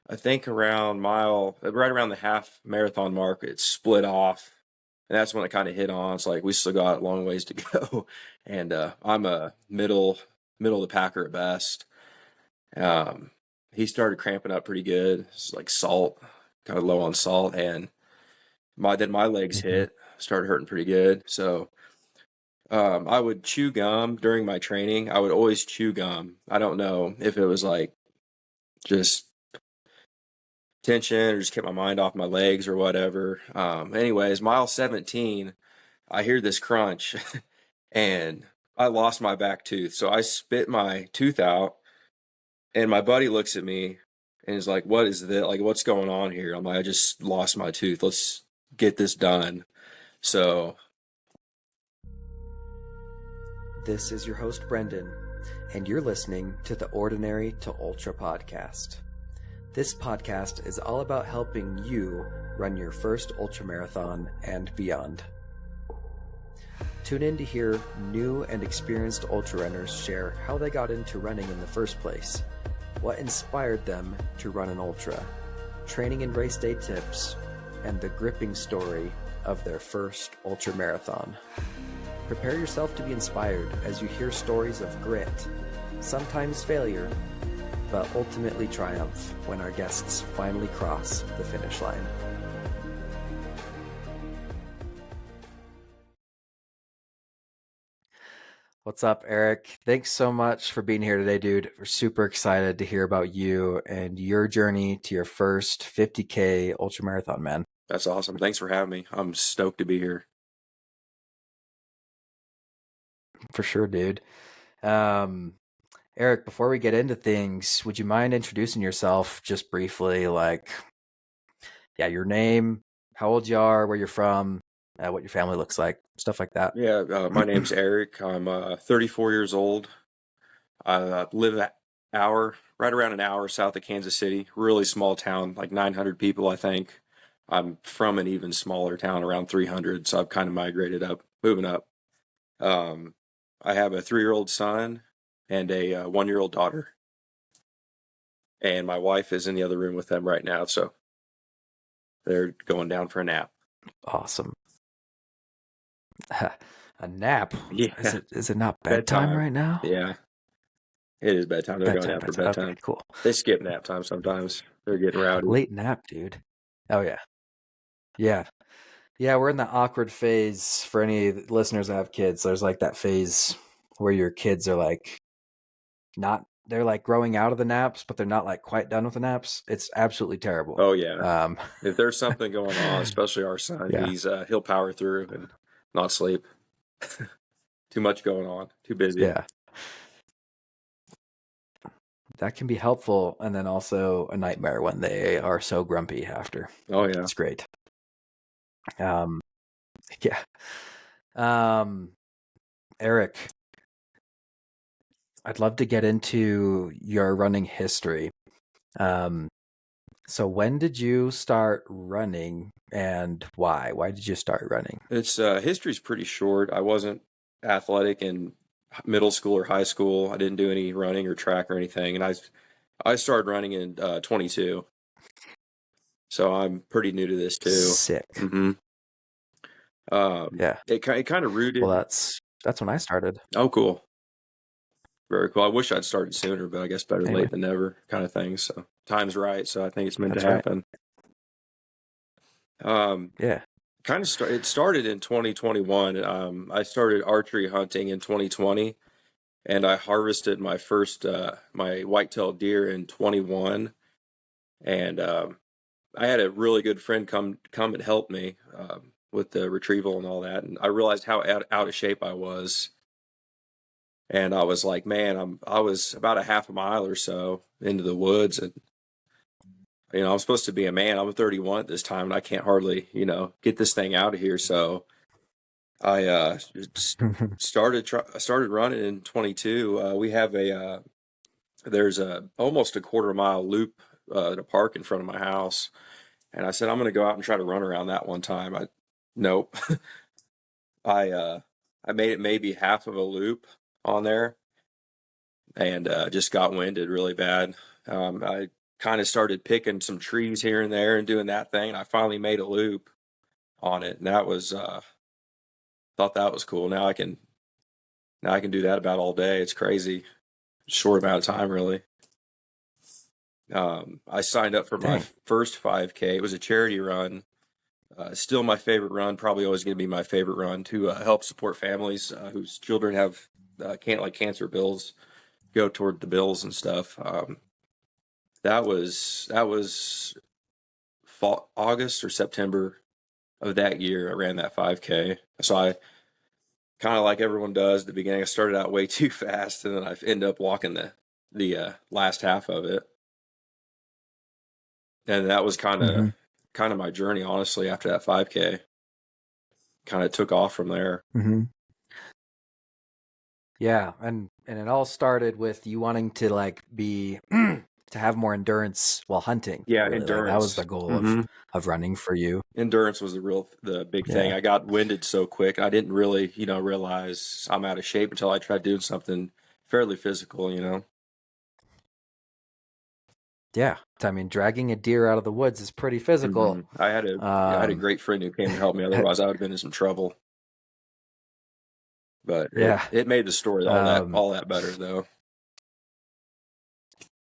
I think right around the half marathon mark, it split off. And that's when it kind of hit on. It's like we still got a long ways to go. And I'm a middle of the packer at best. Um, he started cramping up pretty good. It's like salt, kind of low on salt, and my legs Mhm. hit, started hurting pretty good. So I would chew gum during my training. I would always chew gum. I don't know if it was like just tension or just kept my mind off my legs or whatever. Anyways, mile 17, I hear this crunch and I lost my back tooth. So I spit my tooth out and my buddy looks at me and is like, "What is that? Like, what's going on here?" I'm like, "I just lost my tooth. Let's get this done." So, This is your host, Brendan, and you're listening to the Ordinary to Ultra podcast. This podcast is all about helping you run your first ultramarathon and beyond. Tune in to hear new and experienced ultra runners share how they got into running in the first place, what inspired them to run an ultra, training and race day tips, and the gripping story of their first ultramarathon. Prepare yourself to be inspired as you hear stories of grit, sometimes failure, but ultimately triumph when our guests finally cross the finish line. What's up, Eric? Thanks so much for being here today, dude. We're super excited to hear about you and your journey to your first 50K ultramarathon, man. that's awesome. Thanks for having me. I'm stoked to be here. For sure, dude. Eric, before we get into things, would you mind introducing yourself just briefly? Like, yeah, your name, how old you are, where you're from, what your family looks like, stuff like that. Yeah, my name's Eric. I'm 34 years old. I live right around an hour south of Kansas City. Really small town, like 900 people, I think. I'm from an even smaller town, around 300, so I've kind of migrated up, moving up. Um, I have a 3-year-old son and a 1-year-old daughter, and my wife is in the other room with them right now, so they're going down for a nap. Awesome. A nap? Yeah, Is it not bedtime right now? Yeah, it is bedtime. They're going Bedtime, down for bedtime. Okay, bedtime. cool. They skip nap time sometimes. They're getting rowdy. Late nap, dude. Oh, yeah. Yeah. Yeah, we're in the awkward phase for any listeners that have kids. There's like that phase where your kids are like they're like growing out of the naps, but they're not like quite done with the naps. It's absolutely terrible. Oh yeah. If there's something going on, especially our son, Yeah. he'll power through and not sleep. Too much going on. Too busy. Yeah. That can be helpful, and then also a nightmare when they are so grumpy after. Oh yeah. It's great. Yeah. Eric, I'd love to get into your running history. So when did you start running and why? Why did you start running? It's history's pretty short. I wasn't athletic in middle school or high school. I didn't do any running or track or anything, and I started running in 22. So I'm pretty new to this too. Sick. Mm-hmm. Yeah. It kind of rooted. Well, that's when I started. Oh, cool. Very cool. I wish I'd started sooner, but I guess better Anyway. late than never kind of thing. So time's right. So I think it's meant That's to right. happen. Yeah. It started in 2021. I started archery hunting in 2020, and I harvested my first my white-tailed deer in 21. And I had a really good friend come and help me with the retrieval and all that. And I realized how out of shape I was. And I was like, man, I was about a half a mile or so into the woods, and I'm supposed to be a man. I'm 31 at this time, and I can't hardly, get this thing out of here. So I started running in 22. We have there's almost a quarter-mile loop at a park in front of my house, and I said I'm going to go out and try to run around that one time. Nope. I made it maybe half of a loop on there, and just got winded really bad. I kind of started picking some trees here and there and doing that thing. And I finally made a loop on it, and that was thought that was cool. Now I can do that about all day. It's crazy, short amount of time, really. I signed up for my first 5K. It was a charity run. Still my favorite run. Probably always going to be my favorite run to help support families whose children have cancer bills go toward the bills and stuff. That was fall, August or September of that year. I ran that 5K. So I kind of, like everyone does at the beginning, I started out way too fast, and then I ended up walking the last half of it. And that was kind of my journey, honestly. After that 5K, kind of took off from there. Mm-hmm. Yeah, and it all started with you wanting to like be to have more endurance while hunting. Yeah, really. endurance. Like, that was the goal of running for you. Endurance was the big thing. I got winded so quick. I didn't really, realize I'm out of shape until I tried doing something fairly physical, Yeah, I mean, dragging a deer out of the woods is pretty physical. I had a great friend who came to help me. Otherwise, I would have been in some trouble. But it made the story all that better, though.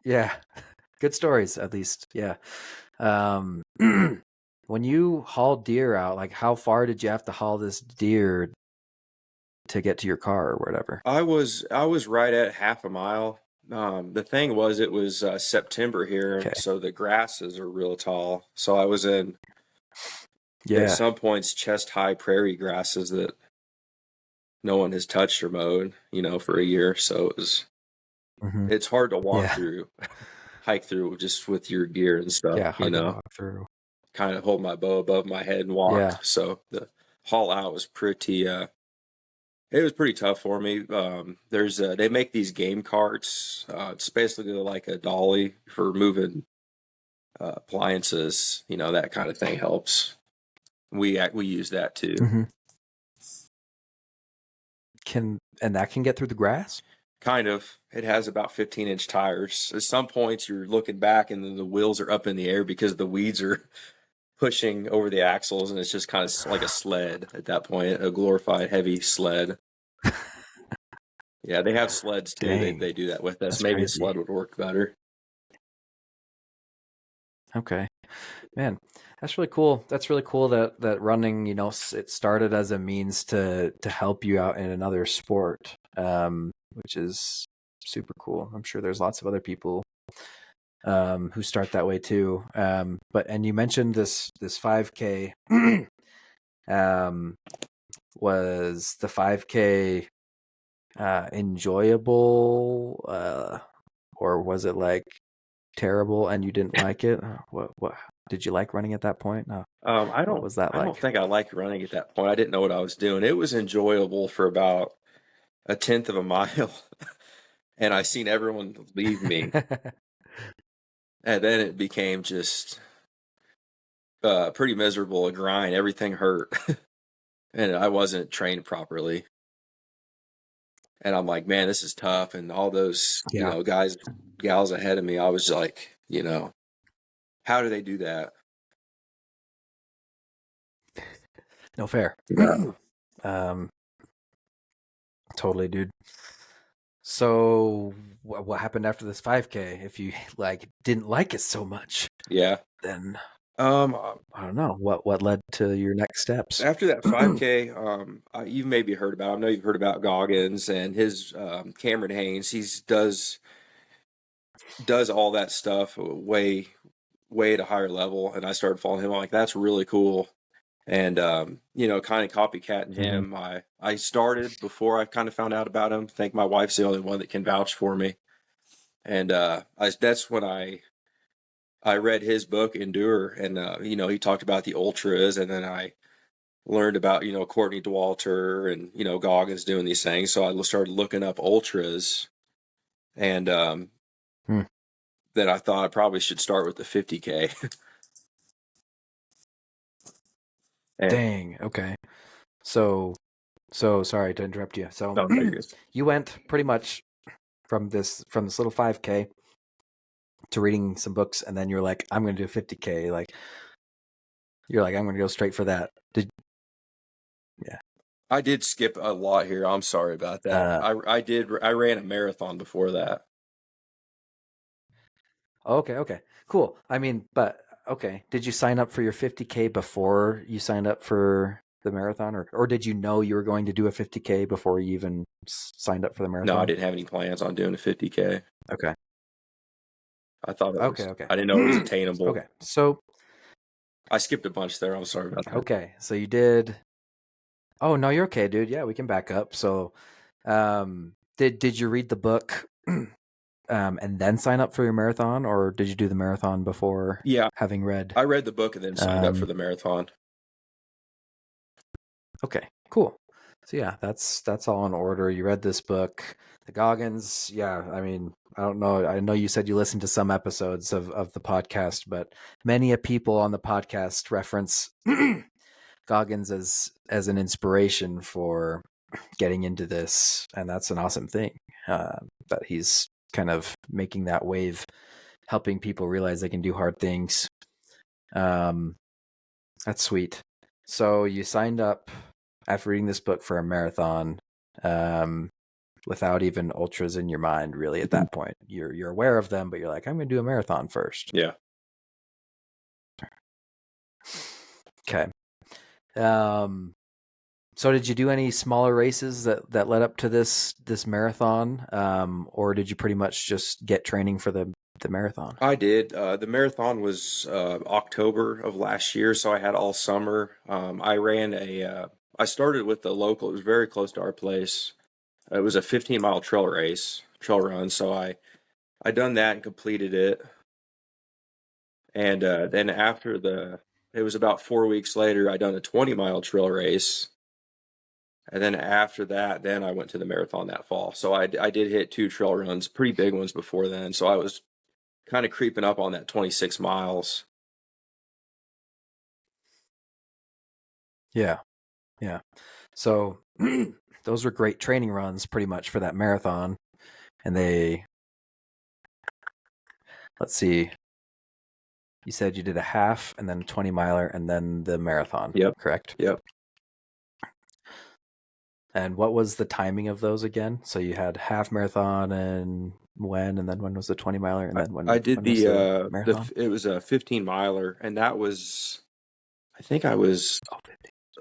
Yeah, good stories, at least. Yeah. When you hauled deer out, like, how far did you have to haul this deer to get to your car or whatever? I was right at half a mile. The thing was, it was September here, so the grasses are real tall. So I was in, at some points, chest-high prairie grasses that no one has touched or mowed, for a year. So it's hard to walk through, hike through just with your gear and stuff. Yeah, hard to walk through. Kind of hold my bow above my head and walk. Yeah. So the haul out was pretty. It was pretty tough for me. They make these game carts. It's basically like a dolly for moving appliances. That kind of thing helps. We use that too. And that can get through the grass? Kind of. It has about 15-inch tires. At some points, you're looking back, and then the wheels are up in the air because the weeds are pushing over the axles, and it's just kind of like a sled at that point, a glorified heavy sled. Yeah, they have sleds too. They do that with us. Maybe a sled would work better. Okay, man, that's really cool. That's really cool that running, it started as a means to help you out in another sport, which is super cool. I'm sure there's lots of other people who start that way too. And you mentioned this 5K. Was the 5K enjoyable, or was it like terrible and you didn't like it? What did you like running at that point? No. What was that like? I don't think I liked running at that point. I didn't know what I was doing. It was enjoyable for about 1/10 of a mile, and I seen everyone leave me. And then it became just pretty miserable, a grind. Everything hurt. And I wasn't trained properly. And I'm like, man, this is tough. And all those, guys, gals ahead of me, I was like, how do they do that? No fair. Totally, dude. So what happened after this 5K? If you didn't like it so much, then I don't know what led to your next steps after that 5K. You've maybe heard about. I know you've heard about Goggins and his Cameron Haynes. He does all that stuff way at a higher level, and I started following him. I'm like, that's really cool. And, kind of copycatting him. I started before I kind of found out about him. I think my wife's the only one that can vouch for me. And that's when I read his book, Endure, and, he talked about the ultras, and then I learned about, Courtney Dauwalter and, Goggins doing these things. So I started looking up ultras, and then I thought I probably should start with the 50K. Dang. Okay. So sorry to interrupt you. So you went pretty much from this little 5K to reading some books, and then you're like, I'm going to do 50K. Like, you're like, I'm going to go straight for that. I did skip a lot here. I'm sorry about that. I ran a marathon before that. Okay, cool. I mean, but okay, did you sign up for your 50K before you signed up for the marathon, or did you know you were going to do a 50K before you even signed up for the No, I marathon? didn't have any plans on doing a 50K. Okay. I thought it was, Okay. I didn't know it was attainable. Okay. So, I skipped a bunch there. I'm sorry about that. okay. So you did. Oh, no, you're okay, dude. Yeah, we can back up. So, did you read the book and then sign up for your marathon, or did you do the marathon before Yeah, having read? I read the book and then signed up for the marathon. Okay, cool. So yeah, that's all in order. You read this book, The Goggins. Yeah, I mean, I don't know. I know you said you listened to some episodes of the podcast, but many a people on the podcast reference Goggins as an inspiration for getting into this, and that's an awesome thing. That he's kind of making that wave, helping people realize they can do hard things. That's sweet. So you signed up after reading this book for a marathon, without even ultras in your mind, really. At that point, you're aware of them, but you're like, I'm going to do a marathon first. Yeah. Okay. So did you do any smaller races that led up to this marathon, or did you pretty much just get training for the marathon? I did. The marathon was October of last year, so I had all summer. I started with the local. It was very close to our place. It was a 15-mile trail run. So I done that and completed it. And then it was about 4 weeks later, I done a 20-mile trail race. And then after that, then I went to the marathon that fall. So I did hit 2 trail runs, pretty big ones before then. So I was kind of creeping up on that 26 miles. Yeah. So those were great training runs pretty much for that marathon. And let's see, you said you did a half and then a 20 miler and then the marathon. Yep. Correct? Yep. And what was the timing of those again? So you had half marathon and then when was the 20 miler? And then when I did when was the marathon? it was a 15 miler, and that was, I think I was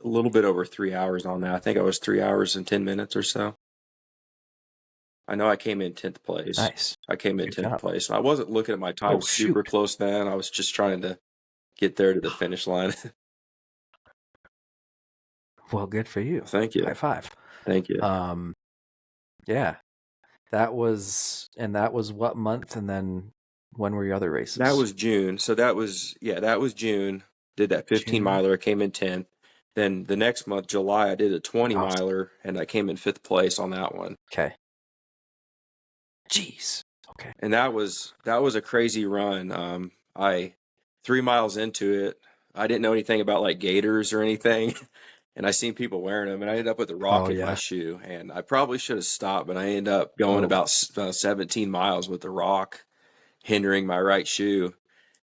a little bit over 3 hours on that. I think I was 3 hours and 10 minutes or so. I know I came in 10th place. Nice. I came in Good 10th job. place. I wasn't looking at my time super close then. I was just trying to get there to the finish line. Well, good for you. Thank you. High five. Thank you. Yeah. That was what month, and then when were your other races? That was June. So that was June. Did that 15 miler, I came in 10th. Then the next month, July, I did a 20 miler and I came in 5th place on that one. Okay. Jeez. Okay. And that was a crazy run. 3 miles into it, I didn't know anything about like gaiters or anything. And I seen people wearing them, and I ended up with a rock in my shoe. And I probably should have stopped, but I ended up going about 17 miles with the rock hindering my right shoe.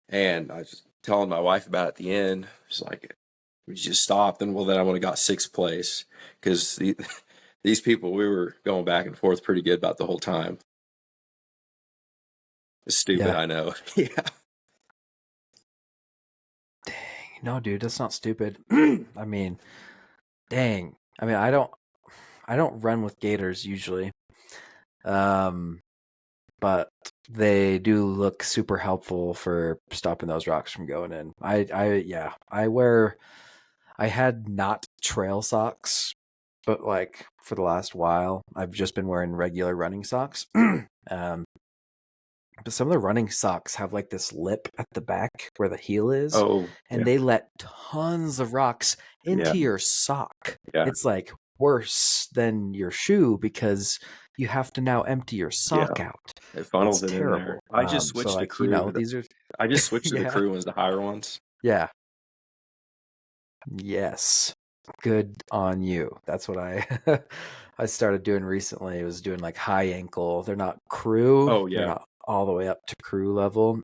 And I was telling my wife about it at the end. It's like, we just stopped, and then I would have got 6th place, because these people, we were going back and forth pretty good about the whole time. It's stupid, I know. Yeah. Dang, no, dude, that's not stupid. I mean, dang. I mean, I don't run with gaiters usually, but they do look super helpful for stopping those rocks from going in. I had not trail socks, but like for the last while, I've just been wearing regular running socks. But some of the running socks have like this lip at the back where the heel is. And they let tons of rocks into your sock. Yeah. It's like worse than your shoe because you have to now empty your sock out. It funnels it in there. I just switched to crew. I just switched to the crew ones, the higher ones. Yeah. Yes. Good on you. That's what I started doing recently. I was doing like high ankle. They're not crew. Oh, yeah. They're not all the way up to crew level,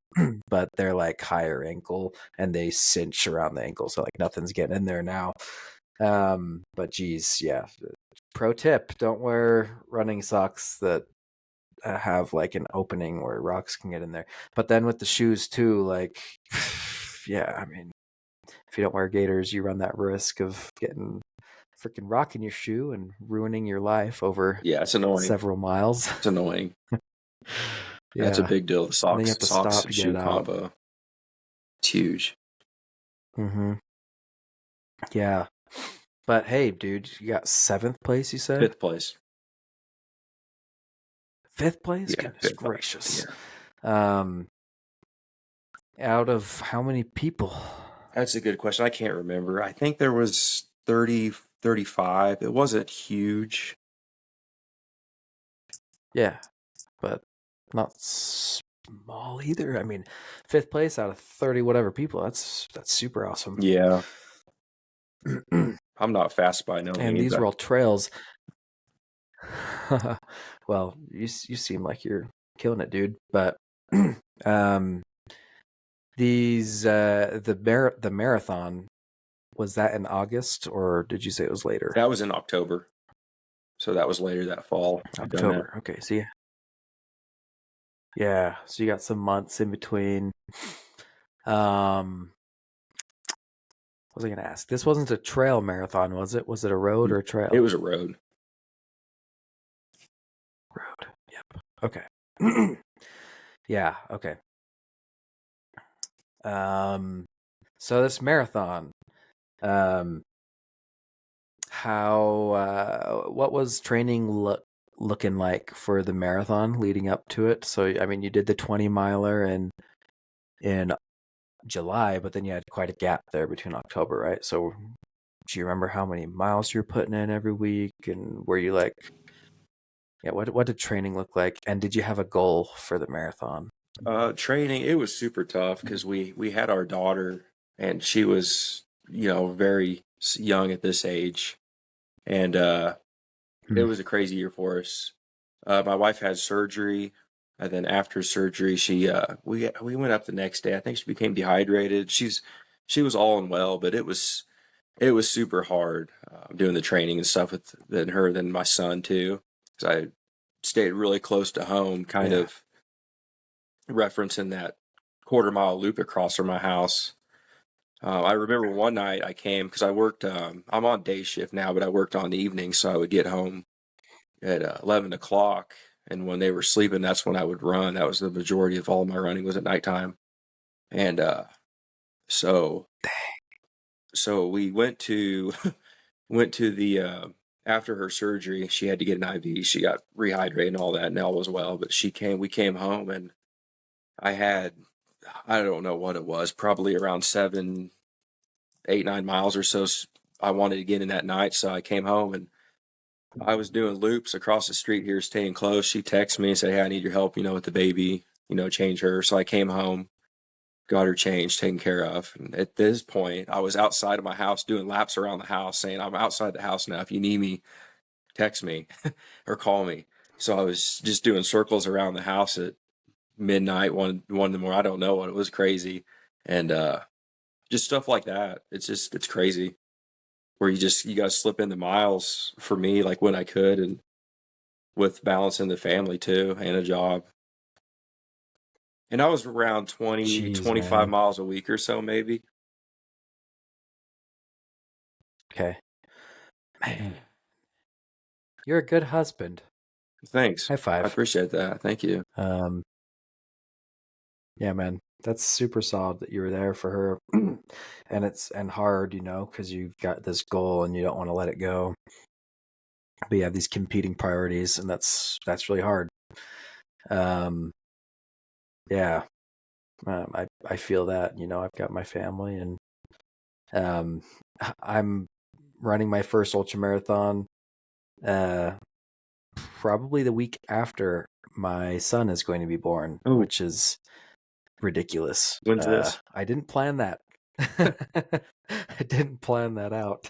but they're like higher ankle and they cinch around the ankle, so like nothing's getting in there now. But geez, yeah. Pro tip: don't wear running socks that have like an opening where rocks can get in there. But then with the shoes too, like, yeah, I mean, if you don't wear gaiters, you run that risk of getting freaking rock in your shoe and ruining your life over Yeah, it's annoying. several miles. It's annoying. That's a Yeah. big deal. The And then you socks, have to socks stop and to get shoe it out. combo. It's huge. Mm-hmm. Yeah. But hey, dude, you got 7th place, you said? 5th place. 5th place? Yeah, Goodness 5th. gracious. Yeah. Out of how many people? That's a good question. I can't remember. I think there was 30, 35. It wasn't huge. Yeah, but not small either. I mean, 5th place out of 30 whatever people. That's super awesome. Yeah. I'm not fast by no And means. these were all trails. Well, you seem like you're killing it, dude. But these the marathon, was that in August or did you say it was later? That was in October. So that was later that fall. October. Okay, so yeah, so you got some months in between. What was I going to ask? This wasn't a trail marathon, was it? Was it a road or a trail? It was a road. Road. Yep. Okay. Yeah. Okay. So this marathon, what was training looking like for the marathon leading up to it? So, I mean, you did the 20-miler in July, but then you had quite a gap there between October, right? So do you remember how many miles you're putting in every week, and were you like, yeah, what did training look like, and did you have a goal for the marathon? Training, it was super tough because we had our daughter and she was, very young at this age. And it was a crazy year for us. My wife had surgery, and then after surgery, we went up the next day. I think she became dehydrated. She was all and well, but it was super hard doing the training and stuff with than my son too, because I stayed really close to home, kind Yeah. of referencing that quarter-mile loop across from my house. I remember one night I came because I worked. I'm on day shift now, but I worked on the evening, so I would get home at 11 o'clock, and when they were sleeping, that's when I would run. That was the majority of all my running was at nighttime, and so we went to the after her surgery. She had to get an IV. She got rehydrated and all that, and all was well. But we came home, and I don't know what it was, probably around 7, 8, 9 miles or so. I wanted to get in that night, so I came home and I was doing loops across the street here, staying close. She texted me and said, "Hey, I need your help, with the baby, change her." So I came home, got her changed, taken care of. And at this point, I was outside of my house doing laps around the house saying, "I'm outside the house now. If you need me, text me or call me." So I was just doing circles around the house at midnight, one in the morning. I don't know what, it was crazy. And just stuff like that. It's crazy where you got to slip in the miles for me, like when I could, and with balancing the family too and a job. And I was around 20, Jeez, 25 man. miles a week or so, maybe. Okay. Man, you're a good husband. Thanks. High five. I appreciate that. Thank you. Yeah, man, that's super solid that you were there for her. And it's hard, because you've got this goal and you don't want to let it go. But you have these competing priorities, and that's really hard. Yeah, I feel that. I've got my family, and I'm running my first ultramarathon probably the week after my son is going to be born, Oh, which is ridiculous. when's this? I didn't plan that. I didn't plan that out.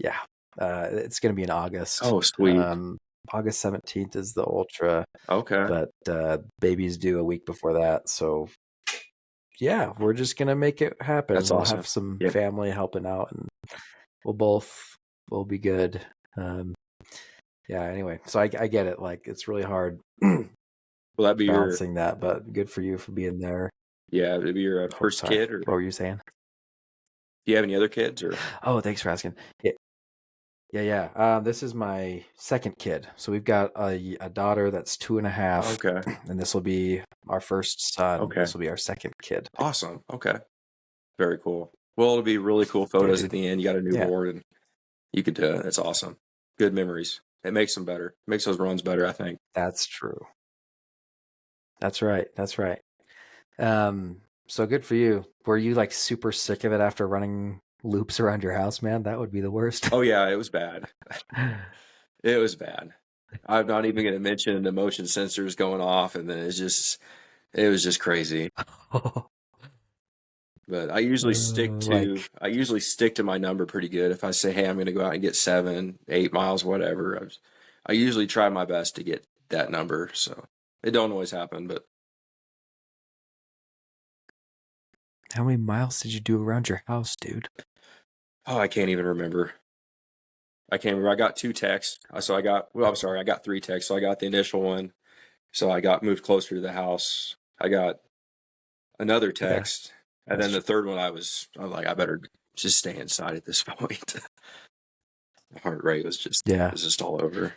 Yeah, it's going to be in August. Oh, sweet. August 17th is the ultra, Okay. but baby's due a week before that. So yeah, we're just gonna make it happen. That's We'll awesome. have some Yeah. family helping out, and we'll be good. Yeah. Anyway, so I get it. Like, it's really hard Will that be your, balancing that, but good for you for being there. yeah, it'll be your Oh, first sorry. kid, or What were you saying? do you have any other kids, or? Oh, thanks for asking. Yeah. This is my second kid. So we've got a daughter that's 2.5, Okay. and this will be our first son. Okay. This will be our second kid. Awesome. Okay. Very cool. Well, it'll be really cool Yeah, photos dude. at the end. You got a Yeah, newborn, and you could, that's awesome. Good memories. It makes them better. Makes those runs better, I think. that's true. That's right. That's right. So good for you. Were you like super sick of it after running loops around your house, man? That would be the worst. Oh yeah, it was bad. It was bad. I'm not even going to mention the motion sensors going off, and then it was just crazy. But I usually stick to my number pretty good. If I say, hey, I'm going to go out and get 7, 8 miles, whatever, I usually try my best to get that number. So it don't always happen, but How many miles did you do around your house, dude? oh, I can't even remember. I can't remember. I got 2 texts. I got 3 texts. So I got the initial one. So I got moved closer to the house. I got another Okay. text. And then the third one, I'm like, I better just stay inside at this point. The heart rate was just all over.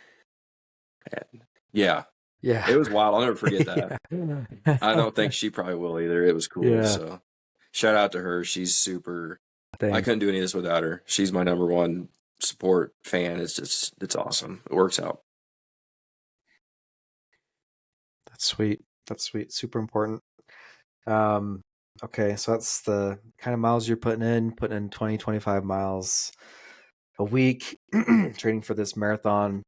And yeah, it was wild. I'll never forget that. Yeah. I don't think she probably will either. It was cool. Yeah. So shout out to her. She's super. Thanks. I couldn't do any of this without her. She's my number one support fan. It's awesome. It works out. That's sweet. That's sweet. Super important. Okay, so that's the kind of miles you're putting in 20, 25 miles a week, training for this marathon.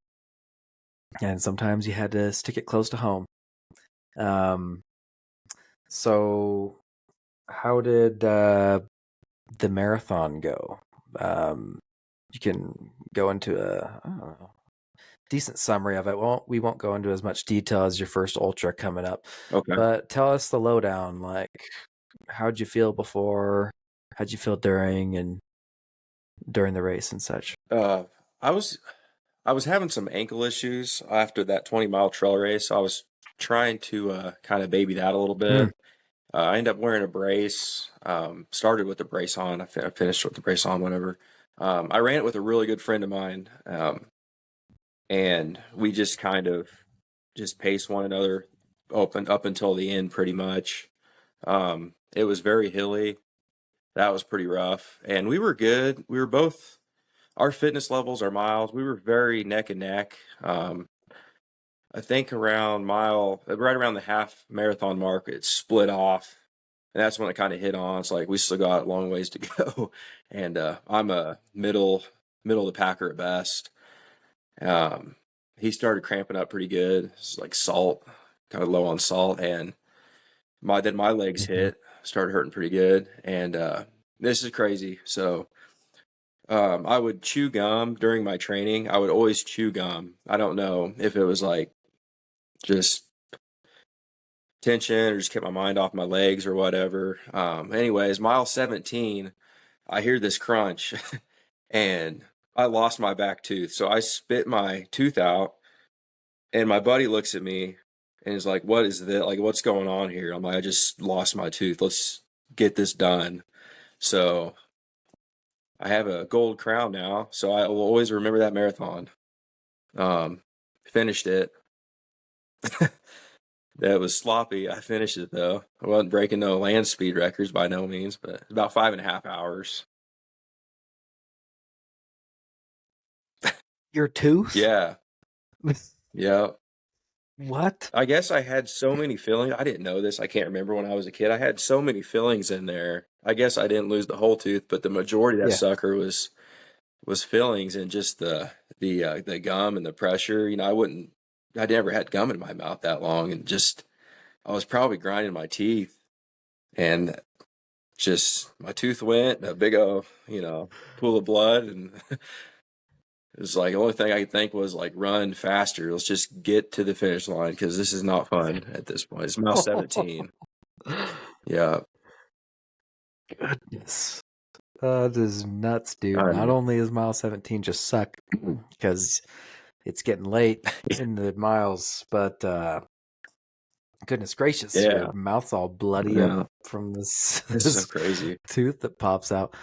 And sometimes you had to stick it close to home. So how did the marathon go? You can go into I don't know, decent summary of it. We won't go into as much detail as your first ultra coming up. Okay. But tell us the lowdown. Like, how'd you feel before? How'd you feel during the race and such? I was having some ankle issues after that 20-mile trail race. I was trying to kind of baby that a little bit. I ended up wearing a brace. Started with the brace on. I finished with the brace on, whatever. I ran it with a really good friend of mine, and we just kind of just paced one another up until the end, pretty much. It was very hilly. That was pretty rough, and we were good. We were both, our fitness levels, our miles, we were very neck and neck. I think right around the half marathon mark, it split off. And that's when it kind of hit on. It's like we still got a long ways to go. And I'm a middle of the packer at best. He started cramping up pretty good. It's like salt, kind of low on salt. And my legs hit, started hurting pretty good. And this is crazy. So I would chew gum during my training. I would always chew gum. I don't know if it was like just tension or just kept my mind off my legs or whatever. Anyways, mile 17, I hear this crunch and I lost my back tooth. So I spit my tooth out and my buddy looks at me and is like, what is that? Like, what's going on here? I'm like, I just lost my tooth. Let's get this done. So I have a gold crown now. So I will always remember that marathon. Finished it. That was sloppy. I finished it though. I wasn't breaking no land speed records by no means, but about 5.5 hours. Your tooth? Yeah. Yeah. What? I guess I had so many fillings. I didn't know this. I can't remember when I was a kid. I had so many fillings in there. I guess I didn't lose the whole tooth, but the majority of that sucker was fillings and just the gum and the pressure. You know, I never had gum in my mouth that long, and just I was probably grinding my teeth, and just my tooth went a big old, pool of blood, and It was like the only thing I could think was like run faster. Let's just get to the finish line because this is not fun at this point. It's mile 17. Yeah. Goodness. That is nuts, dude. I Not know. only is mile 17 just suck because it's getting late in the miles, but goodness gracious, Yeah. your mouth's all bloody up Yeah. from this, It's so this crazy. tooth that pops out.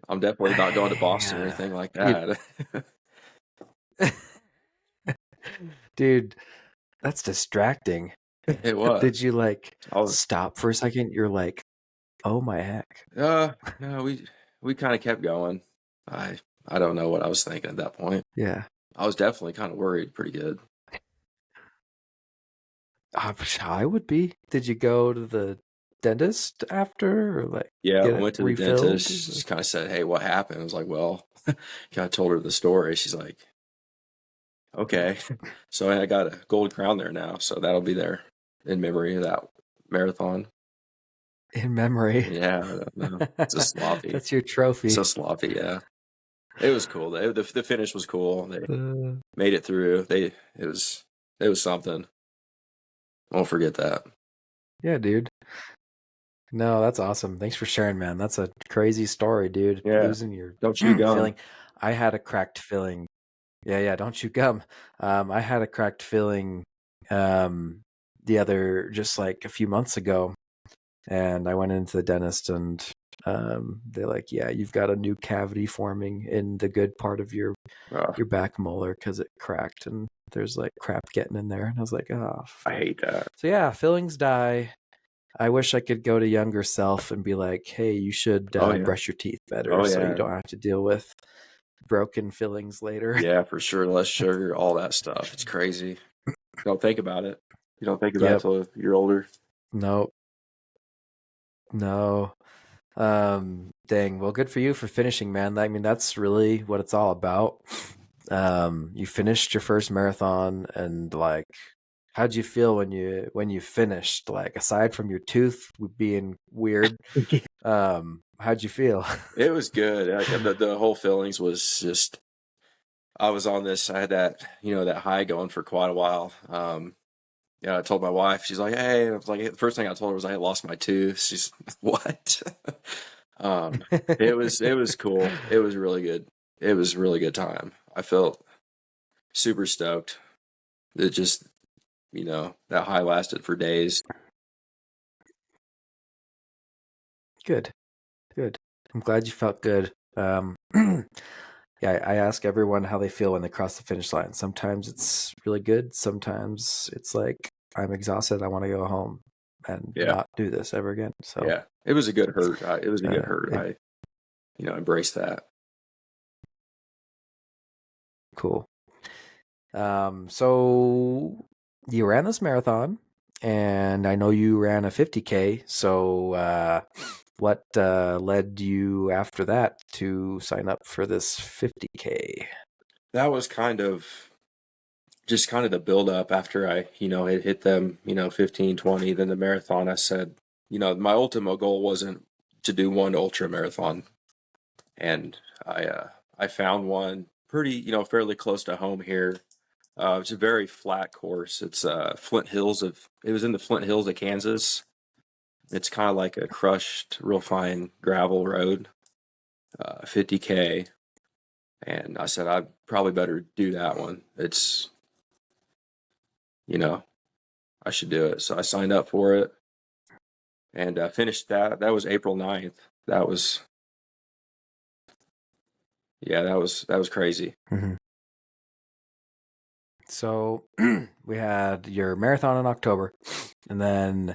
I'm definitely not going to Boston or anything like that. Dude, that's distracting. It Did was. you like I was stop for a second? You're like, oh my heck. no, we kind of kept going. I don't know what I was thinking at that point. Yeah. I was definitely kind of worried pretty good. I would be. Did you go to the dentist after or like Yeah, get I it went to the refilled? dentist. She just kind of said, "Hey, what happened?" I was like, "Well," kind of told her the story. She's like, "Okay." So I got a gold crown there now, so that'll be there in memory of that marathon. In memory. Yeah, I don't know. It's a sloppy. That's your trophy. So sloppy, yeah. It was cool. The finish was cool. They Uh, made it through. It was something. Won't forget that. yeah, dude. No, that's awesome. Thanks for sharing, man. That's a crazy story, dude. Yeah. Losing your Don't chew gum. filling. I had a cracked filling. Yeah, don't chew gum. I had a cracked filling just like a few months ago, and I went into the dentist and they're like, yeah, you've got a new cavity forming in the good part of your back molar because it cracked and there's like crap getting in there. And I was like, oh, fuck. I hate that. So yeah, fillings die. I wish I could go to younger self and be like, hey, you should brush your teeth better so you don't have to deal with broken fillings later. Yeah, for sure. Less sugar, all that stuff. It's crazy. Don't think about it. You don't think about Yep. it till you're older. No. Dang. Well, good for you for finishing, man. I mean, that's really what it's all about. You finished your first marathon, and like, how'd you feel when you finished? Like, aside from your tooth being weird, how'd you feel? It was good. The whole feelings was just. I was on this. I had that that high going for quite a while. Yeah, I told my wife. She's like, "Hey," I was like, the first thing I told her was I lost my tooth. She's what? It was cool. It was really good. It was a really good time. I felt super stoked. It just that high lasted for days. Good. I'm glad you felt good. Yeah, I ask everyone how they feel when they cross the finish line. Sometimes it's really good. Sometimes it's like, I'm exhausted. I want to go home and not do this ever again. So yeah, it was a good hurt. It was a good hurt. I embraced that. Cool. So you ran this marathon, and I know you ran a 50K. So what led you after that to sign up for this 50K? That was kind of the build up after I, it hit them, 15, 20, then the marathon. I said, my ultimate goal wasn't to do one ultra marathon. And I found one pretty, fairly close to home here. It's a very flat course. It's it was in the Flint Hills of Kansas. It's kind of like a crushed, real fine gravel road, 50K. And I said, I'd probably better do that one. It's, I should do it. So I signed up for it and finished that. That was April 9th. That was crazy. Mm-hmm. So we had your marathon in October, and then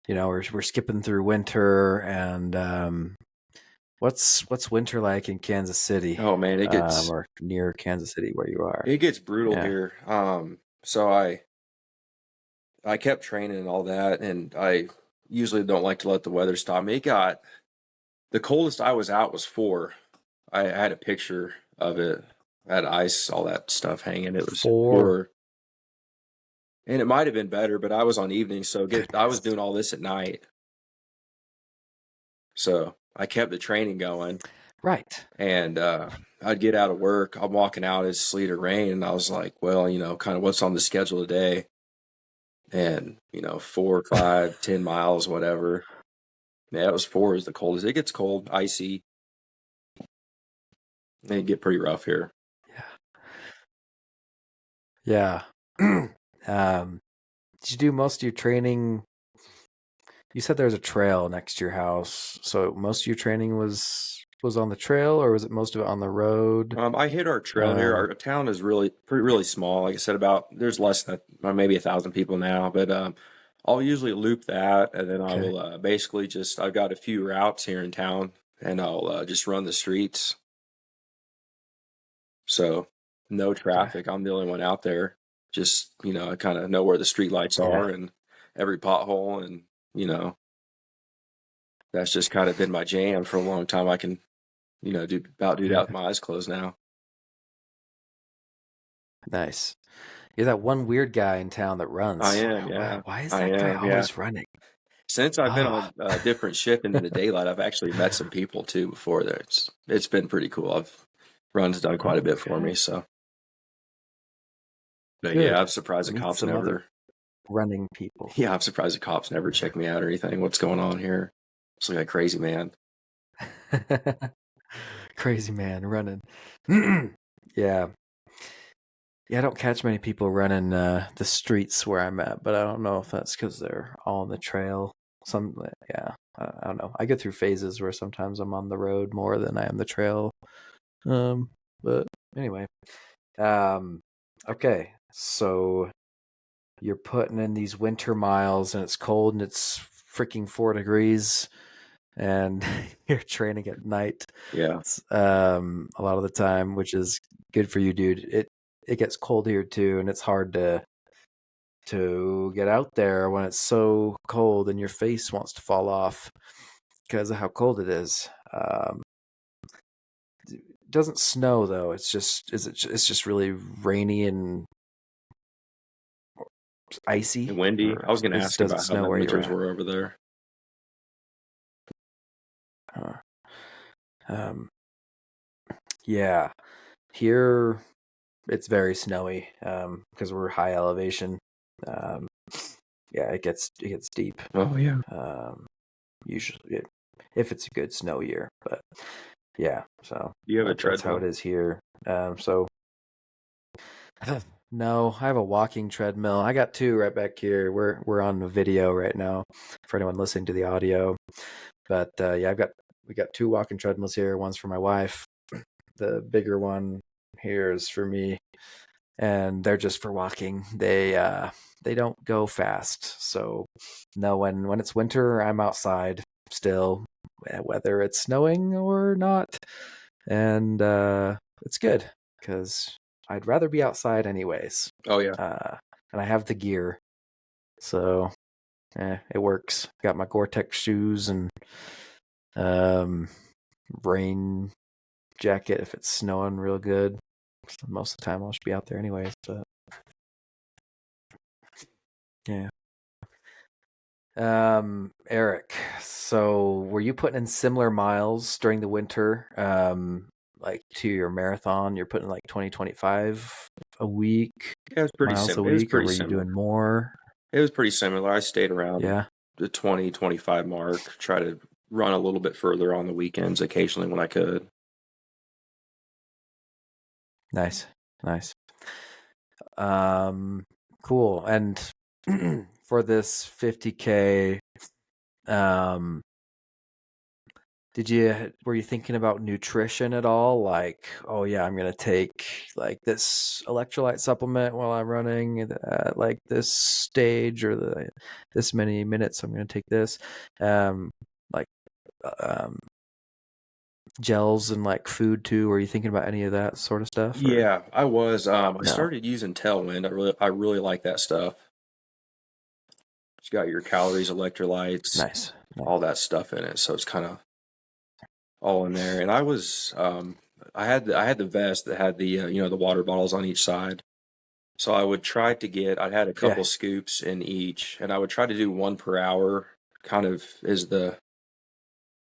we're skipping through winter. And what's winter like in Kansas City? Oh man, it gets or near Kansas City where you are. It gets brutal here. So I kept training and all that, and I usually don't like to let the weather stop me. It got the coldest I was out was 4. I had a picture of it. I had ice, all that stuff hanging. It was 4. And it might have been better, but I was on evenings, so I was doing all this at night. So I kept the training going. Right. And I'd get out of work. I'm walking out, it's sleet or rain, and I was like, well, kind of what's on the schedule today? And 4, 5, 10 miles, whatever. Yeah, it was 4 is the coldest. It gets cold, icy. It get pretty rough here. Yeah. Did you do most of your training? You said there's a trail next to your house, so most of your training was on the trail, or was it most of it on the road? I hit our trail here. Our town is really small. Like I said, there's less than maybe 1,000 people now, but I'll usually loop that, and then I will basically I've got a few routes here in town, and I'll just run the streets. So no traffic. I'm the only one out there. Just I kind of know where the street lights are and every pothole, and that's just kind of been my jam for a long time. I can do that with my eyes closed now. Nice. You're that one weird guy in town that runs. I am, yeah. Why is that guy always running? Since I've been on a different shift into the daylight, I've actually met some people too before there. It's been pretty cool. Run's done quite a bit for me, so. But Good. yeah, I'm surprised the cops never running people. Yeah, I'm surprised the cops never check me out or anything. What's going on here? It's like a crazy man. Crazy man running. Yeah. Yeah, I don't catch many people running the streets where I'm at, but I don't know if that's because they're all on the trail. I don't know. I go through phases where sometimes I'm on the road more than I am the trail. But anyway. Okay, so you're putting in these winter miles and it's cold and it's freaking 4 degrees and you're training at night. Yeah. A lot of the time, which is good for you, dude. It gets cold here too, and it's hard to get out there when it's so cold and your face wants to fall off because of how cold it is. It doesn't snow though. It's just really rainy and icy and windy. I was going to ask about how the winters were over there. Yeah, here it's very snowy because we're high elevation. Yeah, it gets deep. Oh yeah. Usually, if it's a good snow year, but yeah. So you have a treadmill? That's how it is here. So no, I have a walking treadmill. I got 2 right back here. We're on the video right now for anyone listening to the audio. But yeah, we got 2 walking treadmills here. One's for my wife. The bigger one here is for me, and they're just for walking. They don't go fast. So no, when it's winter, I'm outside still, whether it's snowing or not, and it's good because I'd rather be outside anyways. Oh yeah. And I have the gear, so it works. Got my Gore-Tex shoes and rain jacket if it's snowing real good. So most of the time I'll just be out there anyways, but yeah. Eric, so were you putting in similar miles during the winter, like to your marathon? You're putting like 20-25 a week? Yeah, it was pretty miles similar. a week, or were you doing more? It was pretty similar. I stayed around the 20-25 mark, try to run a little bit further on the weekends occasionally when I could. Nice. Cool. And for this 50K, were you thinking about nutrition at all? Like, oh yeah, I'm going to take like this electrolyte supplement while I'm running at like this stage or this many minutes. I'm going to take this, gels and like food too. Were you thinking about any of that sort of stuff? Or? Yeah, I was. I started using Tailwind. I really like that stuff. It's got your calories, electrolytes, nice. all that stuff in it. So it's kind of all in there. And I was, I had the vest that had the the water bottles on each side. So I would try to I had a couple scoops in each, and I would try to do 1 per hour. Kind of is the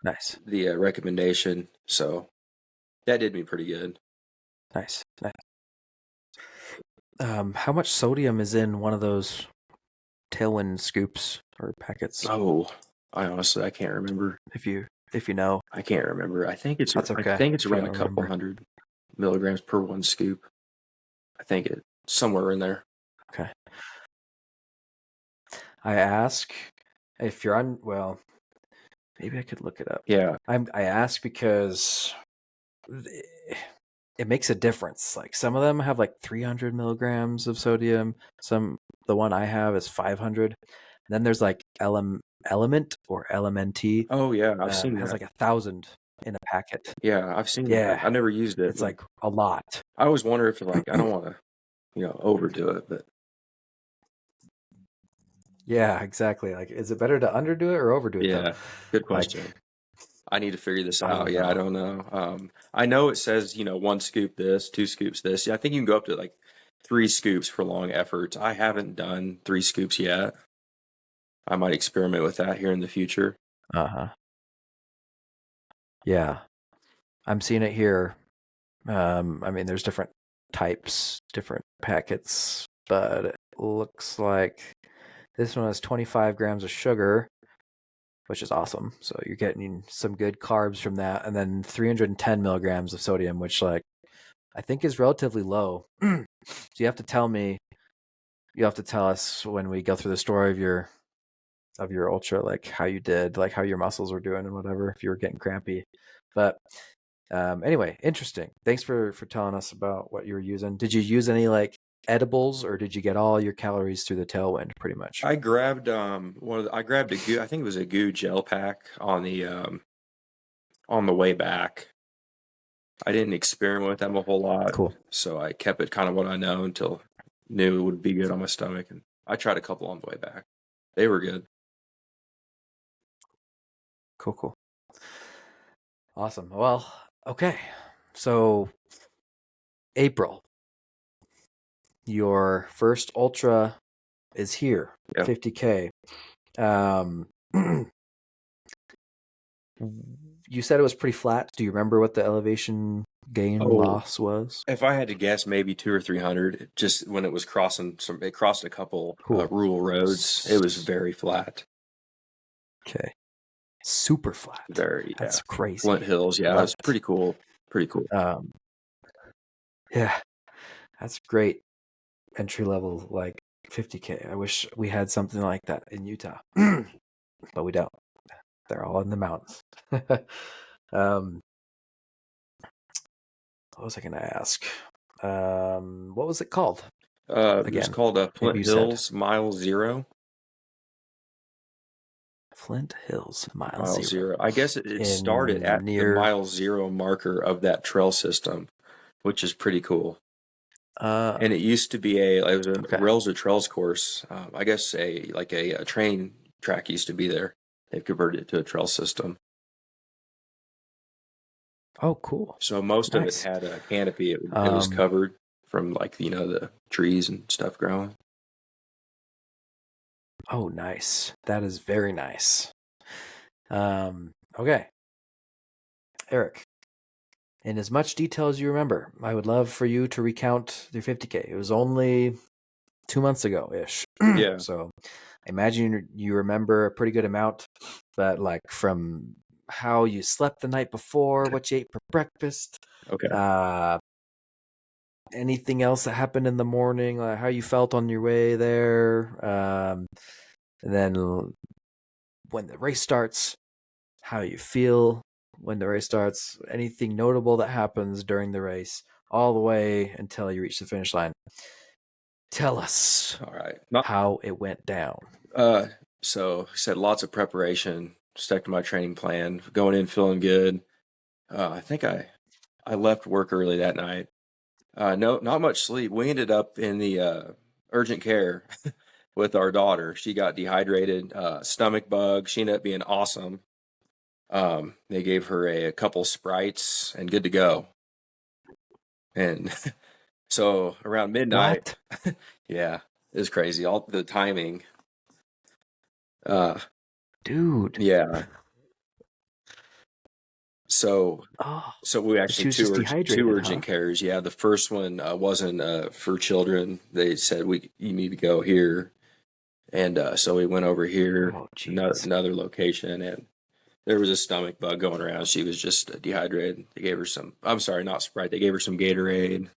recommendation. So That did me pretty good. Nice. How much sodium is in one of those Tailwind scoops or packets? Oh, I can't remember. If you know, I can't remember. that's I okay. think it's If you around a don't couple remember. hundred milligrams per one scoop. I think it's somewhere in there. Okay. I ask if you're on. Well, maybe I could look it up. Yeah. I ask because it makes a difference. Like some of them have like 300 milligrams of sodium. The one I have is 500. And then there's like Element or LMNT. Oh yeah, I've seen Has that. like 1,000 in a packet. Yeah, I've seen that. Yeah, I never used it, it's but like a lot. I always wonder if like I don't want to, overdo it, but Yeah, exactly. Like, is it better to underdo it or overdo it though? yeah, good Like, question. I need to figure this I out. don't Yeah, I know. don't know. I know it says, one scoop this, two scoops this. Yeah, I think you can go up to like three scoops for long efforts. I haven't done three scoops yet. I might experiment with that here in the future. Uh-huh. Yeah. I'm seeing it here. I mean, there's different types, different packets, but it looks like this one has 25 grams of sugar, which is awesome. So you're getting some good carbs from that, and then 310 milligrams of sodium, which like I think is relatively low. So you have to tell us when we go through the story of your ultra, like how you did, like how your muscles were doing and whatever, if you were getting crampy. But anyway, interesting. Thanks for telling us about what you were using. Did you use any like edibles, or did you get all your calories through the Tailwind pretty much? I grabbed I grabbed a goo, I think it was a goo gel pack on the way back. I didn't experiment with them a whole lot. Cool. So I kept it kind of what I know until knew it would be good on my stomach, and I tried a couple on the way back. They were good. Cool. Awesome. Well, okay. So April, your first ultra is here. Yeah. 50K. You said it was pretty flat. Do you remember what the elevation gain loss was? If I had to guess, maybe 200 or 300. Just when it was it crossed a couple Cool. rural roads. It was very flat. Okay. Super flat. That's crazy. Flint Hills. Yeah, it was pretty cool. Yeah, that's great. Entry level, like 50K. I wish we had something like that in Utah, but we don't. They're all in the mountains. What was I going to ask? What was it called? It was called Flint Hills Mile Zero. Flint Hills Mile Zero. I guess it started at the Mile Zero marker of that trail system, which is pretty cool. And it used to be it was a Rails or Trails course. I guess a train track used to be there. They've converted it to a trail system. Oh, cool. So most of it had a canopy. It was covered from the trees and stuff growing. Oh, nice. That is very nice. Okay. Eric, in as much detail as you remember, I would love for you to recount your 50K. It was only 2 months ago-ish. Yeah. So I imagine you remember a pretty good amount, but like from how you slept the night before, what you ate for breakfast. Okay. Anything else that happened in the morning, like how you felt on your way there. And then when the race starts, how you feel when the race starts, anything notable that happens during the race, all the way until you reach the finish line. Tell us how it went down. So I said lots of preparation, stuck to my training plan, going in feeling good. I think I left work early that night. No, not much sleep. We ended up in the urgent care with our daughter. She got dehydrated, stomach bug. She ended up being awesome. They gave her a couple Sprites and good to go. And so around midnight, yeah, it was crazy. All the timing. Dude. Yeah. So Oh, we but she actually was just two dehydrated, huh? urgent cares. Yeah, the first one wasn't for children. They said you need to go here, and so we went over here, Oh, jeez. another location, and there was a stomach bug going around. She was just dehydrated. They gave her some. I'm sorry, not Sprite. They gave her some Gatorade.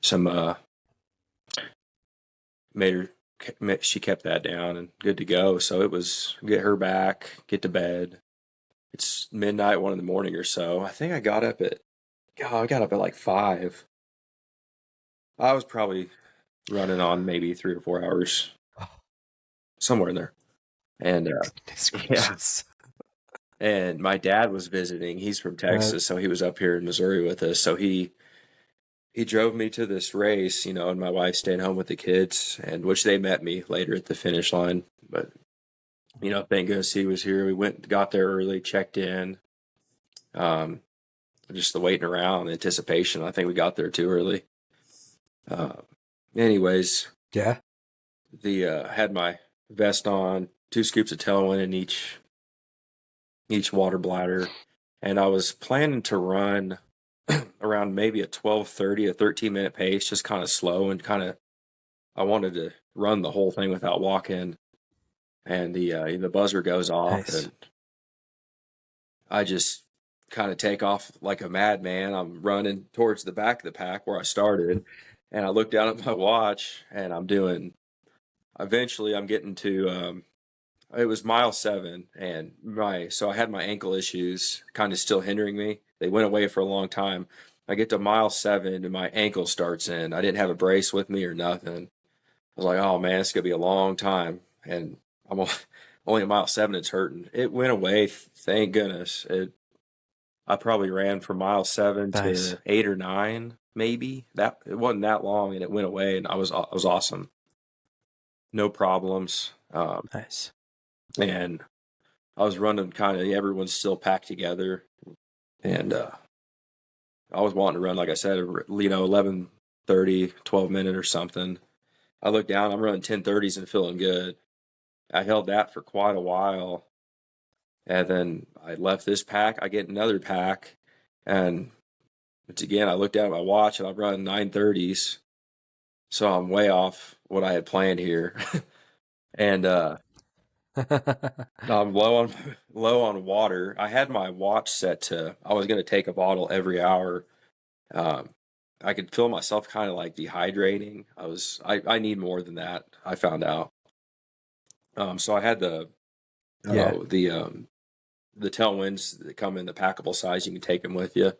Some made her. She kept that down and good to go. So it was get her back, get to bed. It's midnight, 1 in the morning or so. I think I got up at. God, I got up at like 5. I was probably running on maybe 3 or 4 hours, somewhere in there. And Goodness yeah, gracious. and my dad was visiting. He's from Texas, so he was up here in Missouri with us. So he drove me to this race, and my wife stayed home with the kids, and which they met me later at the finish line. But thank goodness he was here. We got there early, checked in. Um, just the waiting around, anticipation. I think we got there too early. Uh, anyways, Yeah. the had my vest on, 2 scoops of Tailwind in each water bladder, and I was planning to run around maybe a 12:30, a 13-minute pace, just kind of slow and kind of. I wanted to run the whole thing without walking, and the buzzer goes off, Nice. and I just kind of take off like a madman. I'm running towards the back of the pack where I started, and I look down at my watch, and eventually I'm getting to it was mile 7, and so I had my ankle issues kind of still hindering me. They went away for a long time. I get to mile 7 and my ankle starts in. I didn't have a brace with me or nothing. I was like, oh man, it's gonna be a long time, and I'm only at mile 7. It's hurting. It went away, thank goodness. I probably ran from mile 7 Nice. to 8 or 9, maybe. That it wasn't that long, and it went away, and I was awesome. No problems. Nice. And I was running kind of everyone's still packed together, and I was wanting to run like I said, 11:30, 12 minute or something. I look down, I'm running 10:30s and feeling good. I held that for quite a while, and then I left this pack. I get another pack, and it's again. I looked down at my watch and I'm running 9:30s, so I'm way off what I had planned here, and I'm low on water. I had my watch set to I was going to take a bottle every hour. Um, I could feel myself kind of like dehydrating. I need more than that. I found out. So I had Yeah. the tailwinds that come in the packable size. You can take them with you.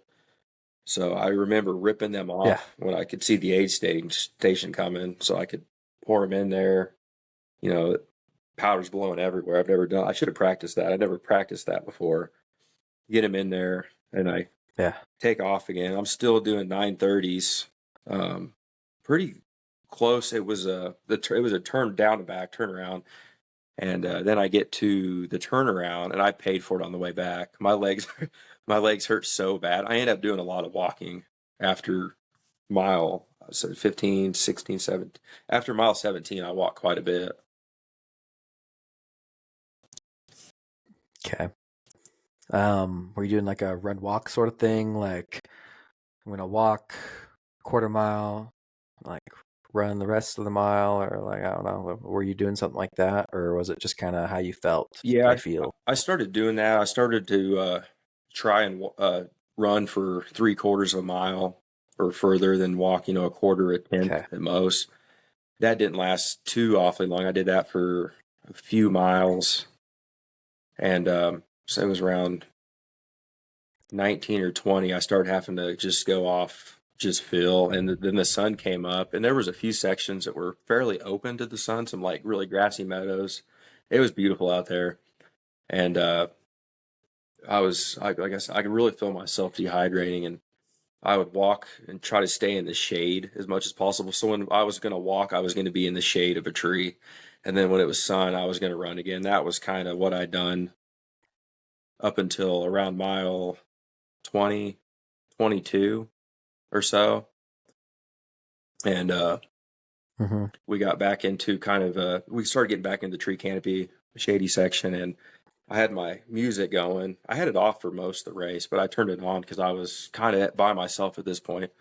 So I remember ripping them Yeah. off when I could see the aid station coming, so I could pour them in there. Powder's blowing everywhere. I've never done. I should have practiced that. I never practiced that before. Get them in there, and I Yeah. take off again. I'm still doing 9:30s. Pretty close. It was it was a turn down and back turnaround, and then I get to the turnaround, and I paid for it on the way back. My legs, my legs hurt so bad. I ended up doing a lot of walking after mile so 15, 16, 17. After mile 17, I walked quite a bit. Okay. Were you doing like a run walk sort of thing? Like I'm gonna walk quarter mile, like run the rest of the mile, or like I don't know. Were you doing something like that, or was it just kind of how you felt Yeah, by feel? I started doing that. I started to try and run for 3/4 of a mile or further than walk, a quarter, a tenth Okay. at most. That didn't last too awfully long. I did that for a few miles, and so it was around 19 or 20. I started having to just go off, just feel, and then the sun came up, and there was a few sections that were fairly open to the sun, some like really grassy meadows. It was beautiful out there, and I guess I could really feel myself dehydrating, and I would walk and try to stay in the shade as much as possible. So when I was going to walk, I was going to be in the shade of a tree. And then when it was sun, I was going to run again. That was kind of what I'd done up until around mile 20, 22 or so. And we got back into we started getting back into the tree canopy, shady section. And I had my music going. I had it off for most of the race, but I turned it on because I was kind of by myself at this point.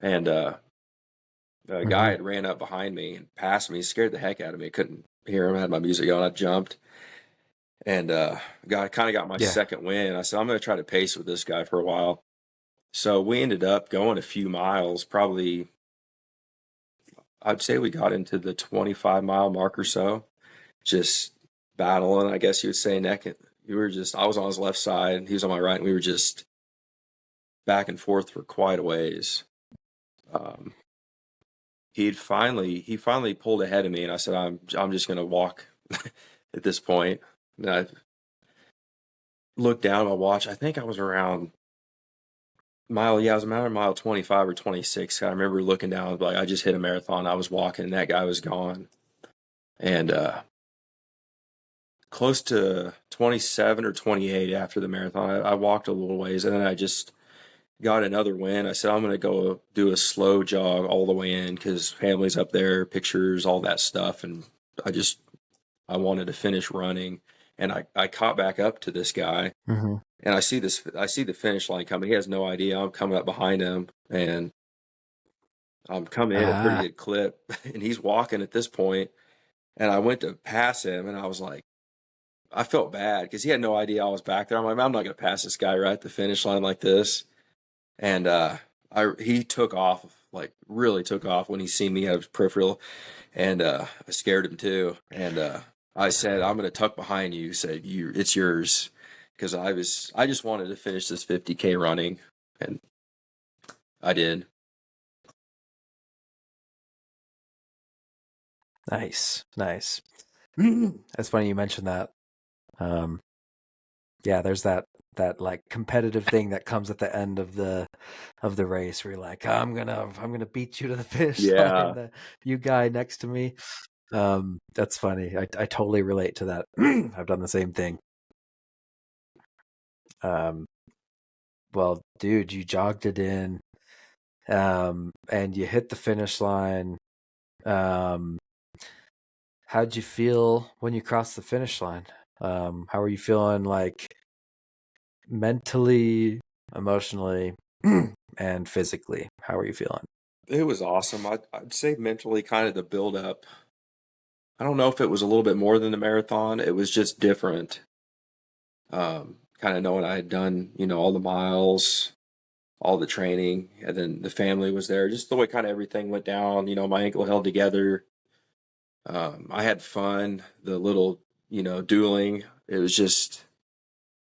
And a guy Hmm. had ran up behind me and passed me, scared the heck out of me. Couldn't hear him. I had my music going. I jumped and got my Yeah. second win. I said, I'm going to try to pace with this guy for a while. So we ended up going a few miles, probably, I'd say we got into the 25-mile mark or so, just battling, I guess you would say, neck. I was on his left side, he was on my right, and we were just back and forth for quite a ways. He finally pulled ahead of me, and I said, I'm just going to walk at this point. And I looked down at my watch. I think I was around mile 25 or 26. I remember looking down, like I just hit a marathon. I was walking, and that guy was gone. And close to 27 or 28 after the marathon, I walked a little ways, and then I just got another win. I said, I'm going to go do a slow jog all the way in because family's up there, pictures, all that stuff. And I wanted to finish running. And I caught back up to this guy, Hmm. and I see the finish line coming. He has no idea I'm coming up behind him, and I'm coming in at a pretty Ah. good clip, and he's walking at this point, and I went to pass him, and I was like, I felt bad because he had no idea I was back there. I'm like, I'm not going to pass this guy right at the finish line like this. And he took off, like really took off when he seen me out of his peripheral, and I scared him too. And I said, I'm going to tuck behind you. He said, it's yours, because I just wanted to finish this 50K running, and I did. Nice. That's funny you mentioned that. Yeah, there's that like competitive thing that comes at the end of the race where you're like, I'm gonna beat you to the finish line, Yeah. you guy next to me. That's funny. I totally relate to that. I've done the same thing. Well, dude, you jogged it in, and you hit the finish line. How'd you feel when you crossed the finish line? How are you feeling, like mentally, emotionally, and physically? How are you feeling? It was awesome. I'd say mentally, kind of the build up. I don't know if it was a little bit more than the marathon. It was just different. Kind of knowing I had done, all the miles, all the training, and then the family was there. Just the way kind of everything went down. My ankle held together. I had fun. The little, dueling. It was just.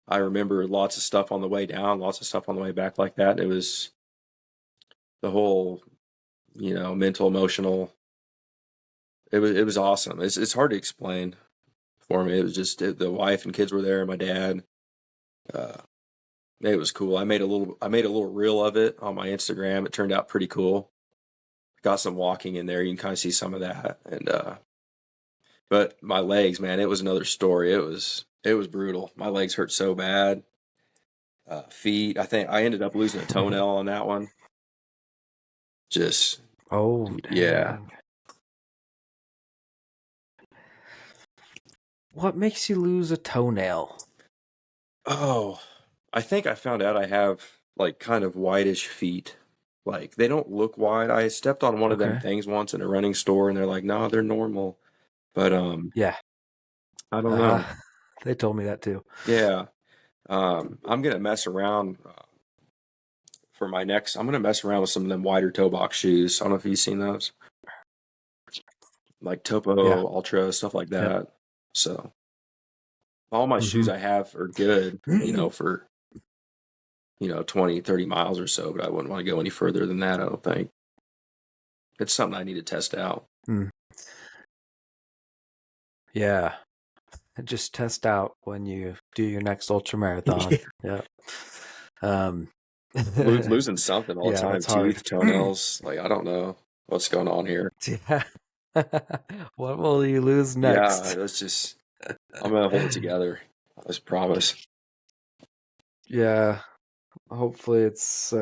I remember lots of stuff on the way down, lots of stuff on the way back like that. It was the whole, mental, emotional. It was awesome. It's hard to explain for me. It was just the wife and kids were there, and my dad. Uh, it was cool. I made a little reel of it on my Instagram. It turned out pretty cool. Got some walking in there. You can kind of see some of that. And but my legs, man, it was another story. It was brutal. My legs hurt so bad. Feet. I think I ended up losing a toenail on that one. Just Oh, yeah. dang. What makes you lose a toenail? Oh, I think I found out I have like kind of whitish feet. Like they don't look wide. I stepped on one of them Okay. things once in a running store, and they're like, "No, they're normal." But Yeah. I don't know. Uh-huh. They told me that too. Yeah. I'm gonna mess around for my next. I'm gonna mess around with some of them wider toe box shoes. I don't know if you've seen those, like Yeah. Topo, Ultra, stuff like Yep. that. So all my shoes Hmm. I have are good, for 20, 30 miles or so. But I wouldn't want to go any further than that. I don't think it's something I need to test out. Mm. Yeah. Just test out when you do your next ultra marathon. Yeah. Um, Losing something all the yeah, time, that's hard. teeth, toenails. Like I don't know what's going on here. Yeah. What will you lose Yeah, next? that's just. I'm gonna hold it together. I just promise. Yeah. Hopefully it's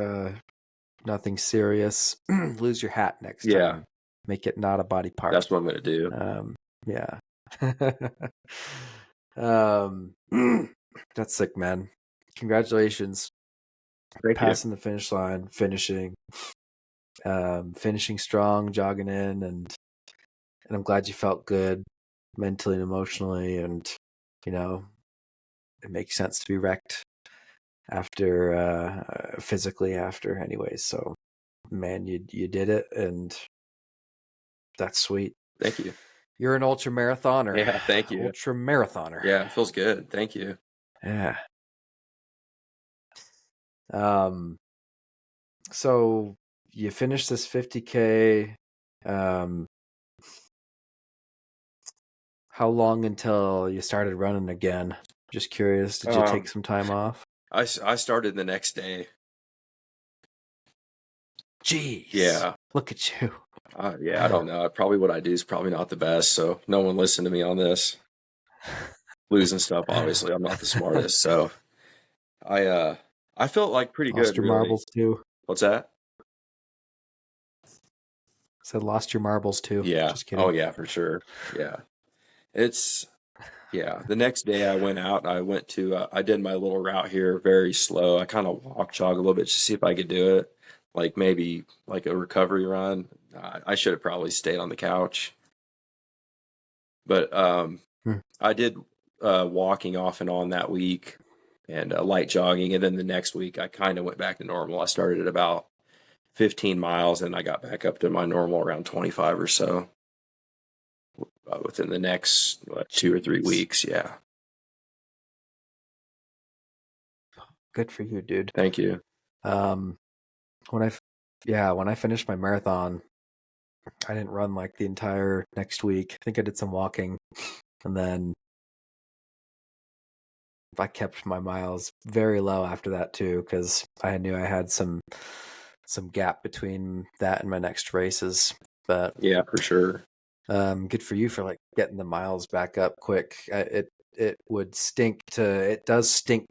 nothing serious. Lose your hat next Yeah, time. Make it not a body part. that's what I'm gonna do. Yeah. That's sick, man. Congratulations. Thank you. Passing the finish line, finishing strong, jogging in, and I'm glad you felt good mentally and emotionally, and it makes sense to be wrecked after physically after anyways. So man, you did it, and that's sweet. Thank you. You're an ultra marathoner. Yeah, thank you. Ultra marathoner. Yeah, it feels good. Thank you. Yeah. So you finished this 50K. How long until you started running again? Just curious. Did you take some time off? I started the next day. Jeez. Yeah. Look at you. Yeah, I don't know. Probably what I do is probably not the best, so no one listen to me on this. Losing stuff, obviously, I'm not the smartest, so I felt like pretty Lost good, your really. marbles too. What's that? Said lost your marbles too. Yeah. Just kidding. Oh yeah, for sure. Yeah. The next day I went out and I went to I did my little route here very slow. I kind of jog a little bit to see if I could do it. Like maybe like a recovery run. I should have probably stayed on the couch. But I did walking off and on that week and light jogging. And then the next week I kind of went back to normal. I started at about 15 miles and I got back up to my normal around 25 or so within the next 2 or 3 weeks. Yeah. Good for you, dude. Thank you. When I finished my marathon, I didn't run like the entire next week. I think I did some walking, and then I kept my miles very low after that too, because I knew I had some gap between that and my next races. But yeah, for sure. Good for you for like getting the miles back up quick. It does stink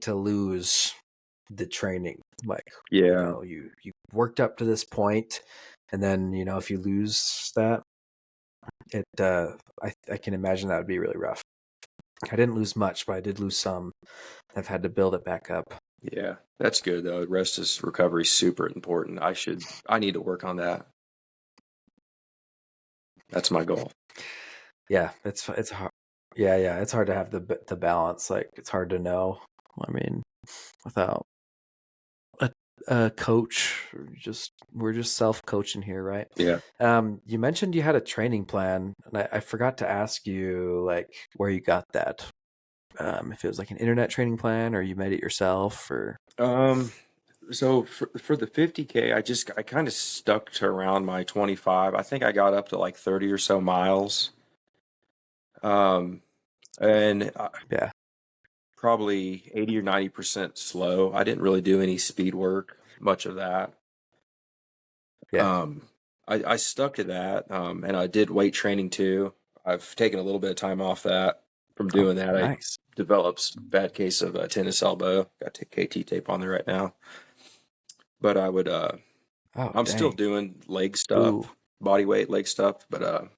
to lose the training. Like, Yeah. you worked up to this point, and then if you lose that, I can imagine that would be really rough. I didn't lose much, but I did lose some. I've had to build it back up. Yeah, that's good though. Rest is recovery is super important. I need to work on that. That's my goal. Yeah, it's hard. Yeah, it's hard to have the balance. Like, it's hard to know. I mean, without a coach, we're just self-coaching here, right? Yeah. You mentioned you had a training plan, and I forgot to ask you like where you got that. If it was like an internet training plan or you made it yourself, or So for the 50K, I kind of stuck to around my 25. I think I got up to like 30 or so miles. And yeah, probably 80 or 90% slow. I didn't really do any speed work, much of that. yeah. I stuck to that, and I did weight training too. I've taken a little bit of time off that. From Oh, doing that, I nice. developed a bad case of tennis elbow. Got KT tape on there right now. But I would, Oh, I'm still dang. doing leg Ooh. stuff, body weight leg stuff. But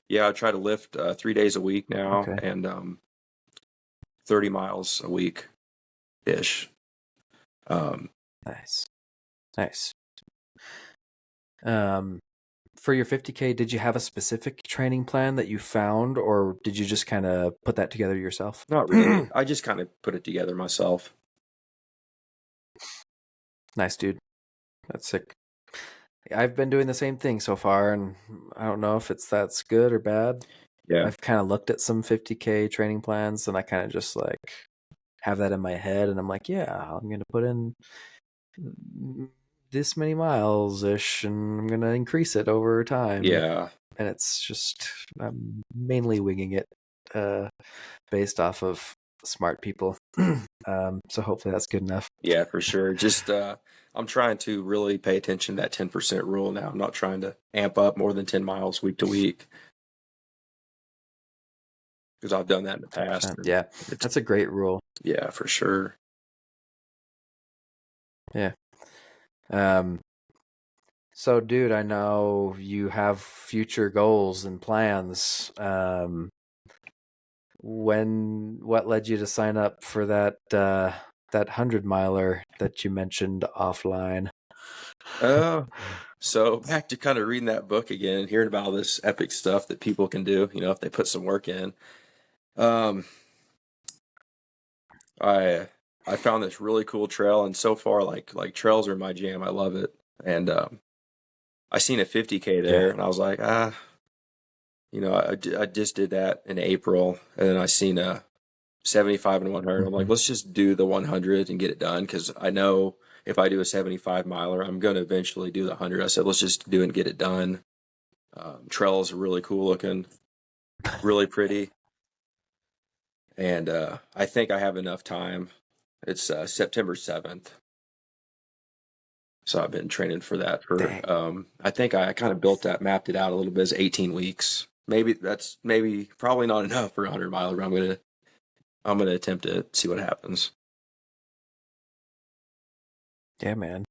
yeah, I try to lift 3 days a week now, Okay. and 30 miles a week ish. Nice. For your 50K, did you have a specific training plan that you found, or did you just kind of put that together yourself? Not really. I just kind of put it together myself. Nice, dude. That's sick. I've been doing the same thing so far, and I don't know if that's good or bad. Yeah. I've kind of looked at some 50K training plans, and I kind of just like have that in my head, and I'm like, yeah, I'm going to put in this many miles ish, and I'm going to increase it over time. Yeah. And it's just, I'm mainly winging it based off of smart people. So hopefully that's good enough. Yeah, for sure. Just I'm trying to really pay attention to that 10% rule now. I'm not trying to amp up more than 10 miles week to week because I've done that in the past. Yeah, that's a great rule. Yeah, for sure. Yeah. So, dude, I know you have future goals and plans. what led you to sign up for that 100-miler that you mentioned offline? So back to kind of reading that book again and hearing about all this epic stuff that people can do, if they put some work in. Um, I I found this really cool trail, and so far, like trails are my jam. I love it, and I seen a 50K there, and I was like, I just did that in April, and then I seen a 75 and 100. I'm like, let's just do the 100 and get it done, because I know if I do a 75 miler, I'm going to eventually do the 100. I said, let's just do it and get it done. Trails are really cool looking, really pretty, and I think I have enough time. It's September 7th. So I've been training for that for, I think I kind of mapped it out a little bit as 18 weeks. Probably not enough for a 100 miler, but I'm gonna attempt it, see what happens. Yeah, man.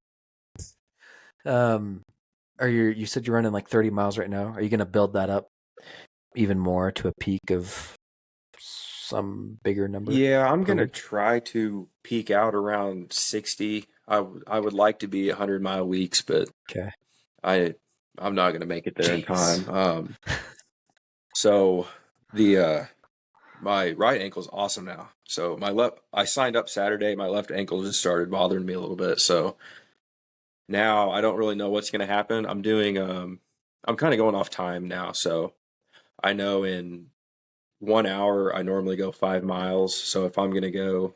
You said you're running like 30 miles right now. Are you gonna build that up even more to a peak of some bigger number? Yeah, I'm gonna try to peak out around 60. I would like to be 100-mile weeks, but I'm not gonna make it there in time. So the my right ankle's awesome now. So I signed up Saturday. My left ankle just started bothering me a little bit. So now I don't really know what's going to happen. I'm kind of going off time now. So I know in 1 hour, I normally go 5 miles. So if I'm going to go,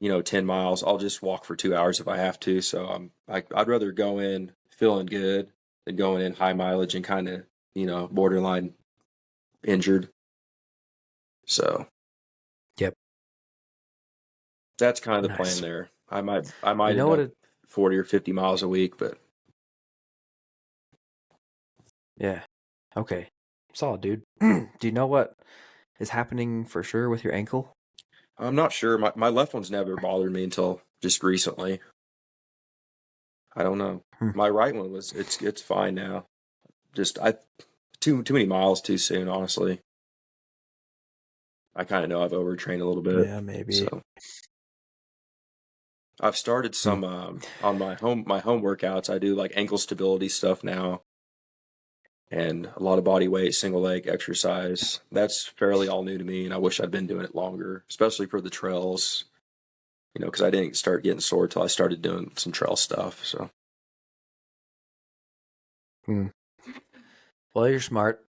10 miles, I'll just walk for 2 hours if I have to. So I'd rather go in feeling good than going in high mileage and kind of, borderline injured. So, yep, that's kind of the plan there. I might end up 40 or 50 miles a week, but yeah, okay, solid, dude. Do you know what is happening for sure with your ankle? I'm not sure. My left one's never bothered me until just recently. I don't know. My right one it's fine now. Just too many miles too soon, honestly. I kind of know I've overtrained a little bit. Yeah, maybe. So I've started some on my home workouts. I do like ankle stability stuff now, and a lot of body weight, single leg exercise. That's fairly all new to me, and I wish I'd been doing it longer, especially for the trails. Because I didn't start getting sore till I started doing some trail stuff. So. Well, you're smart.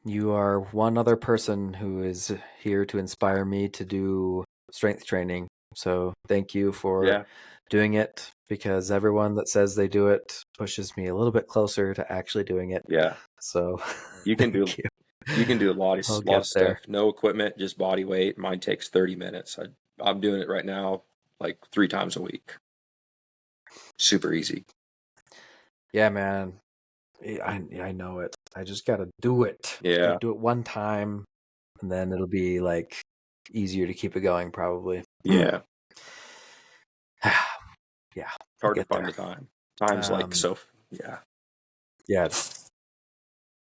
You are one other person who is here to inspire me to do strength training. So thank you for doing it, because everyone that says they do it pushes me a little bit closer to actually doing it. Yeah. So you can do a lot of stuff. No equipment, just body weight. Mine takes 30 minutes. I'm doing it right now like 3 times a week. Super easy. Yeah, man. I know it. I just gotta do it. Yeah. Do it one time, and then it'll be like easier to keep it going, probably. Yeah. Yeah. Hard to find the time. Time's like so. Yeah. Yeah.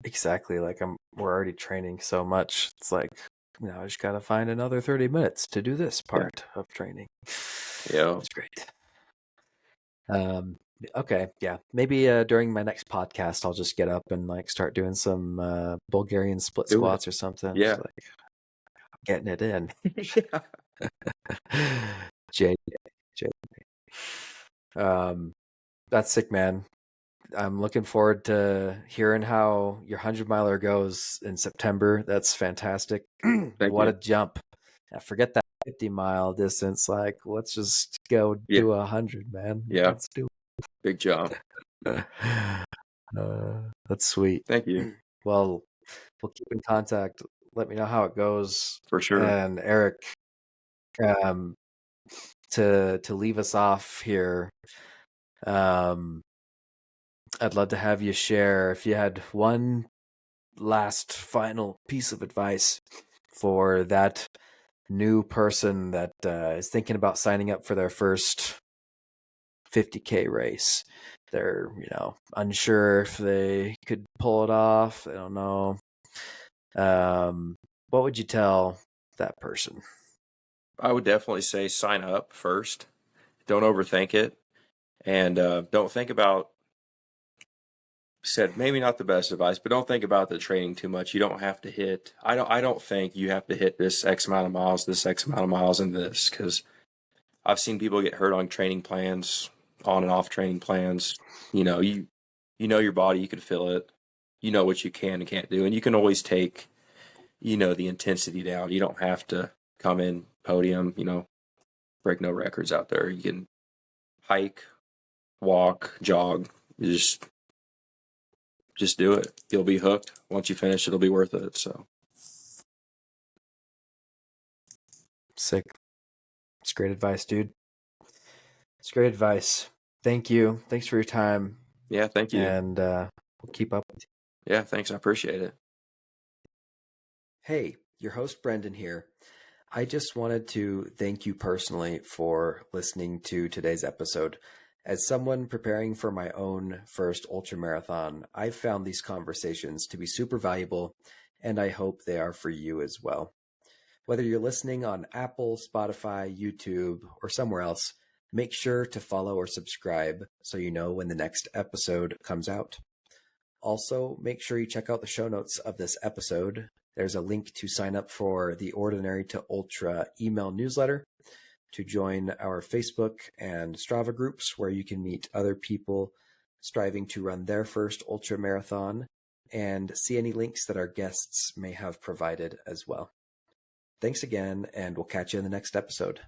Exactly. Like we're already training so much. It's like, I just gotta find another 30 minutes to do this part of training. Yeah. It's great. Okay, yeah. Maybe during my next podcast, I'll just get up and like start doing some Bulgarian split squats or something. Yeah, just, like, getting it in. Yeah. That's sick, man. I'm looking forward to hearing how your 100-miler goes in September. That's fantastic. What a jump. Forget that 50-mile distance. Like, let's just go do 100, man. Yeah. Let's do it. Big jump. That's sweet. Thank you. Well, we'll keep in contact. Let me know how it goes. For sure. And Eric, to leave us off here, I'd love to have you share if you had one last final piece of advice for that new person that is thinking about signing up for their first 50K race. They're, unsure if they could pull it off. They don't know. what would you tell that person? I would definitely say sign up first. Don't overthink it, and don't think about. Said maybe not the best advice, but don't think about the training too much. You don't have to hit. I don't think you have to hit this X amount of miles, this X amount of miles, and this, because I've seen people get hurt on training plans, on and off training plans. You know your body, you can feel it. You know what you can and can't do, and you can always take, the intensity down. You don't have to come in podium, break no records out there. You can hike, walk, jog. You just do it. You'll be hooked. Once you finish, it'll be worth it. So Sick. It's great advice, dude. It's great advice. Thank you. Thanks for your time. yeah, thank you. And we'll keep up with you. Yeah, thanks. I appreciate it. Hey, your host Brendan here. I just wanted to thank you personally for listening to today's episode. As someone preparing for my own first ultramarathon, I've found these conversations to be super valuable, and I hope they are for you as well. Whether you're listening on Apple, Spotify, YouTube, or somewhere else, make sure to follow or subscribe so you know when the next episode comes out. Also, make sure you check out the show notes of this episode. There's a link to sign up for the Ordinary to Ultra email newsletter, to join our Facebook and Strava groups where you can meet other people striving to run their first ultra marathon, and see any links that our guests may have provided as well. Thanks again, and we'll catch you in the next episode.